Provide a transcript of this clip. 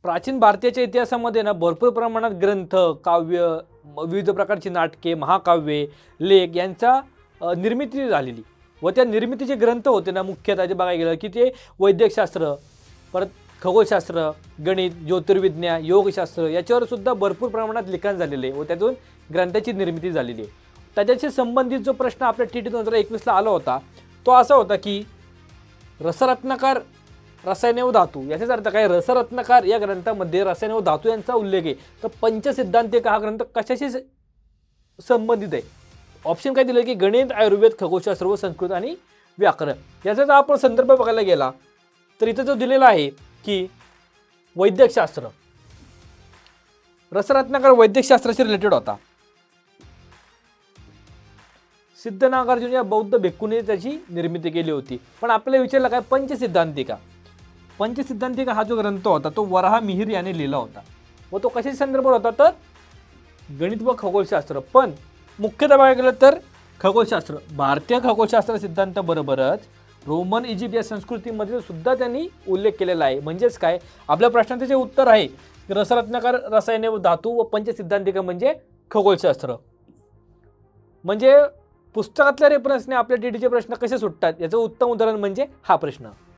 प्राचीन भारतीयाच्या इतिहासामध्ये ना भरपूर प्रमाणात ग्रंथ, काव्य, विविध प्रकारची नाटके, महाकाव्ये, लेख यांचा निर्मिती झालेली व त्या निर्मितीचे ग्रंथ होते ना मुख्यतः जे बघायला गेलं की ते वैद्यकशास्त्र, परत खगोलशास्त्र, गणित, ज्योतिर्विज्ञान, योगशास्त्र याच्यावर सुद्धा भरपूर प्रमाणात लिखाण झालेले व त्यातून ग्रंथाची निर्मिती झालेली आहे. त्याच्याशी संबंधित जो प्रश्न आपल्या TT 2021ला आला होता तो असा होता की रसरत्नाकर रसायने व धातू याचाच अर्थ काय? रसरत्नाकर या ग्रंथामध्ये रसायने व धातू यांचा उल्लेख आहे. तर पंचसिद्धांतिक हा ग्रंथ कशाशी संबंधित आहे? ऑप्शन काय दिलं की गणित, आयुर्वेद, खगोलशास्त्र व संस्कृत आणि व्याकरण. याचा जर आपण संदर्भ बघायला गेला तर इथं जो दिलेला आहे की वैद्यकशास्त्र, रसरत्नाकर वैद्यकशास्त्राशी रिलेटेड होता. सिद्ध नागार्जुन या बौद्ध भिक्खूने त्याची निर्मिती केली होती. पण आपल्याला विचारलं काय? पंचसिद्धांतिका. पंचसिद्धांतिका हा जो ग्रंथ होता तो वराह मिहिर याने लिहिला होता व तो कशाच्या संदर्भात होता? तर गणित व खगोलशास्त्र. पण मुख्यतः बघायला गेलं तर खगोलशास्त्र, भारतीय खगोलशास्त्र सिद्धांताबरोबरच रोमन इजिप्त या संस्कृतीमध्ये सुद्धा त्यांनी उल्लेख केलेला आहे. म्हणजेच काय? आपल्या प्रश्नाचे जे उत्तर आहे रसरत्नाकर रसायने व धातू व पंचसिद्धांतिका म्हणजे खगोलशास्त्र. म्हणजे पुस्तकातल्या रेफरन्सने आपल्या TTचे प्रश्न कसे सुटतात याचं उत्तम उदाहरण म्हणजे हा प्रश्न.